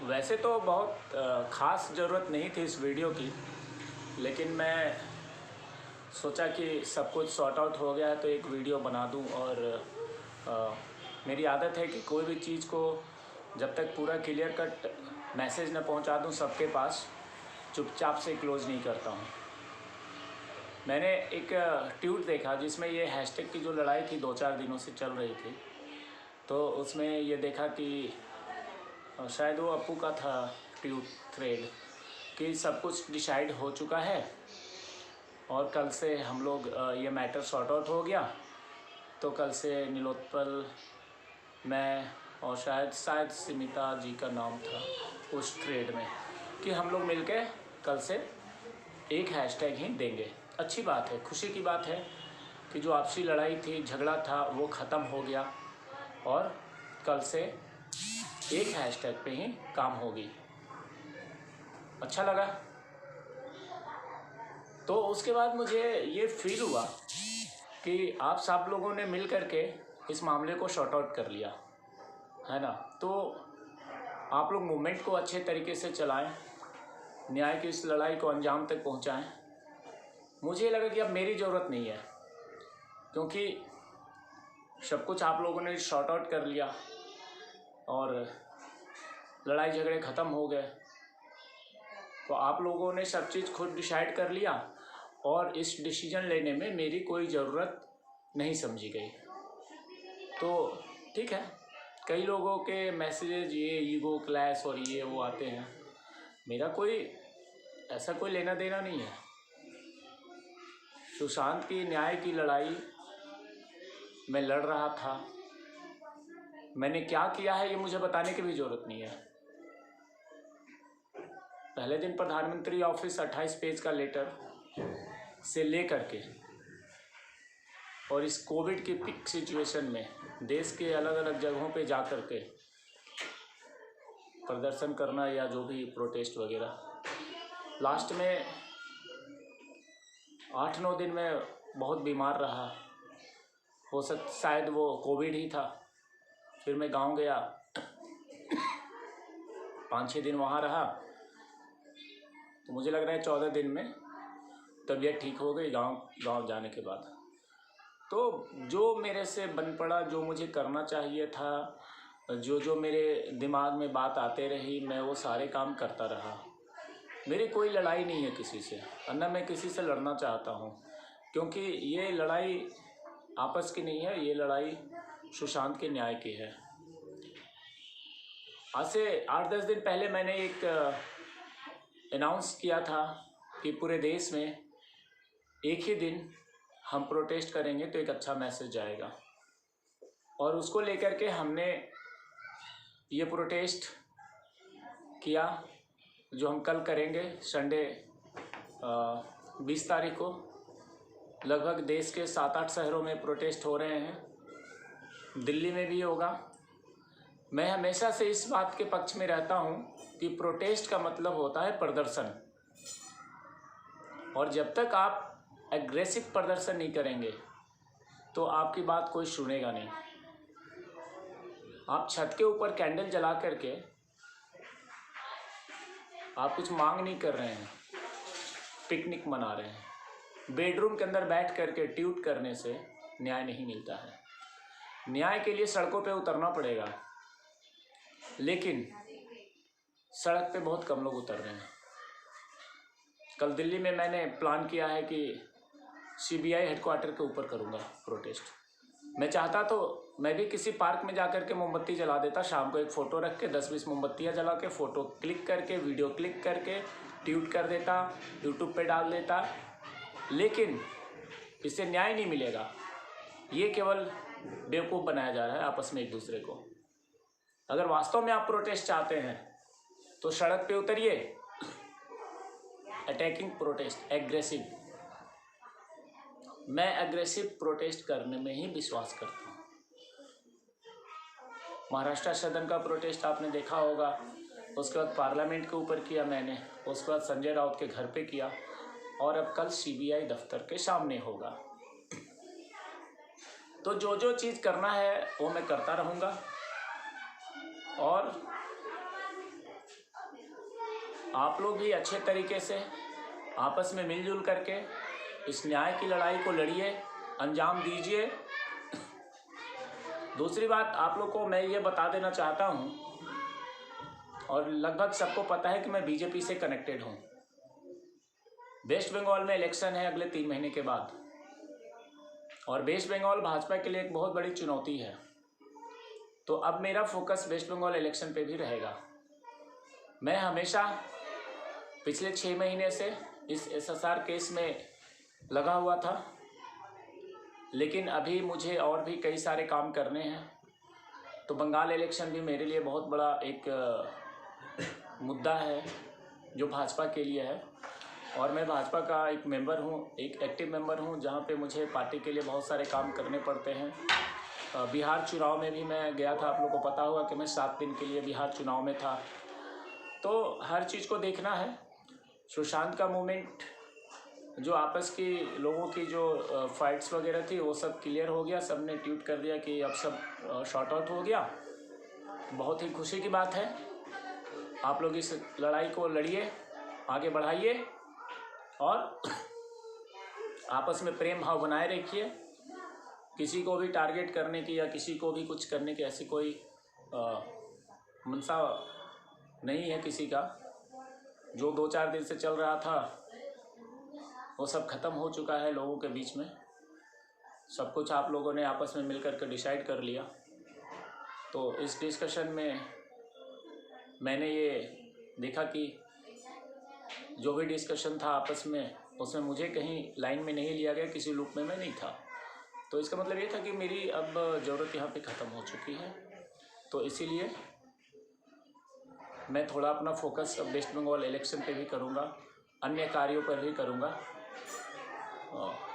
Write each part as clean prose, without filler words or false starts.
वैसे तो बहुत ख़ास ज़रूरत नहीं थी इस वीडियो की, लेकिन मैं सोचा कि सब कुछ सॉर्ट आउट हो गया है तो एक वीडियो बना दूं। और मेरी आदत है कि कोई भी चीज़ को जब तक पूरा क्लियर कट मैसेज न पहुंचा दूं सबके पास, चुपचाप से क्लोज़ नहीं करता हूं। मैंने एक ट्वीट देखा जिसमें ये हैशटैग की जो लड़ाई थी 2-4 दिनों से चल रही थी, तो उसमें ये देखा कि शायद वो अपू का था ट्वीट थ्रेड कि सब कुछ डिसाइड हो चुका है और कल से हम लोग ये मैटर सॉर्ट आउट हो गया। तो कल से नीलोत्पल, मैं और शायद स्मिता जी का नाम था उस थ्रेड में, कि हम लोग मिलके कल से एक हैशटैग ही देंगे। अच्छी बात है, खुशी की बात है कि जो आपसी लड़ाई थी, झगड़ा था, वो ख़त्म हो गया और कल से एक हैशटैग पे ही काम होगी। अच्छा लगा। तो उसके बाद मुझे ये फील हुआ कि आप सब लोगों ने मिल करके इस मामले को शॉर्ट आउट कर लिया है ना। तो आप लोग मूवमेंट को अच्छे तरीके से चलाएं, न्याय की इस लड़ाई को अंजाम तक पहुंचाएं। मुझे लगा कि अब मेरी ज़रूरत नहीं है, क्योंकि सब कुछ आप लोगों ने शॉर्ट आउट कर लिया और लड़ाई झगड़े ख़त्म हो गए। तो आप लोगों ने सब चीज़ खुद डिसाइड कर लिया और इस डिसीजन लेने में मेरी कोई ज़रूरत नहीं समझी गई। तो ठीक है, कई लोगों के मैसेजेज ये ईगो क्लैश और ये वो आते हैं, मेरा कोई ऐसा कोई लेना देना नहीं है। सुशांत की न्याय की लड़ाई मैं लड़ रहा था, मैंने क्या किया है ये मुझे बताने की भी ज़रूरत नहीं है। पहले दिन प्रधानमंत्री ऑफिस 28 पेज का लेटर से लेकर के और इस कोविड की पीक सिचुएशन में देश के अलग अलग जगहों पे जा कर के प्रदर्शन करना या जो भी प्रोटेस्ट वगैरह, लास्ट में 8-9 दिन में बहुत बीमार रहा। हो सकता शायद वो कोविड ही था। फिर मैं गांव गया, 5-6 दिन वहाँ रहा, तो मुझे लग रहा है 14 दिन में तबीयत ठीक हो गई गांव जाने के बाद। तो जो मेरे से बन पड़ा, जो मुझे करना चाहिए था, जो मेरे दिमाग में बात आते रही, मैं वो सारे काम करता रहा। मेरी कोई लड़ाई नहीं है किसी से, और न मैं किसी से लड़ना चाहता हूँ, क्योंकि ये लड़ाई आपस की नहीं है, ये लड़ाई सुशांत के न्याय की है। आज से 8-10 दिन पहले मैंने एक अनाउंस किया था कि पूरे देश में एक ही दिन हम प्रोटेस्ट करेंगे तो एक अच्छा मैसेज जाएगा, और उसको लेकर के हमने ये प्रोटेस्ट किया जो हम कल करेंगे संडे 20 तारीख को। लगभग देश के 7-8 शहरों में प्रोटेस्ट हो रहे हैं, दिल्ली में भी होगा। मैं हमेशा से इस बात के पक्ष में रहता हूं कि प्रोटेस्ट का मतलब होता है प्रदर्शन, और जब तक आप एग्रेसिव प्रदर्शन नहीं करेंगे तो आपकी बात कोई सुनेगा नहीं। आप छत के ऊपर कैंडल जला करके आप कुछ मांग नहीं कर रहे हैं, पिकनिक मना रहे हैं। बेडरूम के अंदर बैठ करके ट्वीट करने से न्याय नहीं मिलता है। न्याय के लिए सड़कों पे उतरना पड़ेगा, लेकिन सड़क पे बहुत कम लोग उतर रहे हैं। कल दिल्ली में मैंने प्लान किया है कि सीबीआई हेडक्वार्टर के ऊपर करूँगा प्रोटेस्ट। मैं चाहता तो मैं भी किसी पार्क में जा कर के मोमबत्ती जला देता, शाम को एक फ़ोटो रख के 10-20 मोमबत्तियाँ जला के फ़ोटो क्लिक करके वीडियो क्लिक करके ट्वीट कर देता, यूट्यूब पे डाल देता, लेकिन इससे न्याय नहीं मिलेगा। ये केवल बेवकूफ़ बनाया जा रहा है आपस में एक दूसरे को। अगर वास्तव में आप प्रोटेस्ट चाहते हैं तो सड़क पे उतरिए, अटैकिंग प्रोटेस्ट, एग्रेसिव। मैं एग्रेसिव प्रोटेस्ट करने में ही विश्वास करता हूँ। महाराष्ट्र सदन का प्रोटेस्ट आपने देखा होगा, उसके बाद पार्लियामेंट के ऊपर किया मैंने, उसके बाद संजय राउत के घर पे किया, और अब कल सीबीआई दफ्तर के सामने होगा। तो जो चीज़ करना है वो मैं करता रहूँगा, और आप लोग भी अच्छे तरीके से आपस में मिलजुल करके इस न्याय की लड़ाई को लड़िए, अंजाम दीजिए। दूसरी बात आप लोग को मैं ये बता देना चाहता हूँ, और लगभग सबको पता है कि मैं बीजेपी से कनेक्टेड हूँ। वेस्ट बंगाल में इलेक्शन है अगले 3 महीने के बाद, और वेस्ट बंगाल भाजपा के लिए एक बहुत बड़ी चुनौती है। तो अब मेरा फोकस वेस्ट बंगाल इलेक्शन पे भी रहेगा। मैं हमेशा पिछले 6 महीने से इस SSR केस में लगा हुआ था, लेकिन अभी मुझे और भी कई सारे काम करने हैं। तो बंगाल इलेक्शन भी मेरे लिए बहुत बड़ा एक मुद्दा है जो भाजपा के लिए है, और मैं भाजपा का एक मेंबर हूँ, एक एक्टिव मेंबर हूँ, जहाँ पे मुझे पार्टी के लिए बहुत सारे काम करने पड़ते हैं। बिहार चुनाव में भी मैं गया था, आप लोगों को पता होगा कि मैं 7 दिन के लिए बिहार चुनाव में था। तो हर चीज़ को देखना है। सुशांत का मूवमेंट, जो आपस की लोगों की जो फाइट्स वगैरह थी, वो सब क्लियर हो गया। सब ने ट्वीट कर दिया कि अब सब शॉर्ट आउट हो गया। बहुत ही खुशी की बात है। आप लोग इस लड़ाई को लड़िए, आगे बढ़ाइए, और आपस में प्रेम भाव बनाए रखिए। किसी को भी टारगेट करने की या किसी को भी कुछ करने की ऐसी कोई मनसा नहीं है किसी का। जो 2-4 दिन से चल रहा था वो सब खत्म हो चुका है लोगों के बीच में। सब कुछ आप लोगों ने आपस में मिलकर के डिसाइड कर लिया। तो इस डिस्कशन में मैंने ये देखा कि जो भी डिस्कशन था आपस में, उसमें मुझे कहीं लाइन में नहीं लिया गया, किसी लूप में मैं नहीं था। तो इसका मतलब ये था कि मेरी अब ज़रूरत यहाँ पे ख़त्म हो चुकी है। तो इसीलिए मैं थोड़ा अपना फोकस अब वेस्ट बंगाल इलेक्शन पे भी करूँगा, अन्य कार्यों पर भी करूँगा।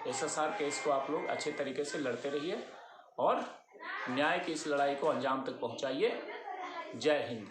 SSR केस को आप लोग अच्छे तरीके से लड़ते रहिए और न्याय की इस लड़ाई को अंजाम तक पहुँचाइए। जय हिंद।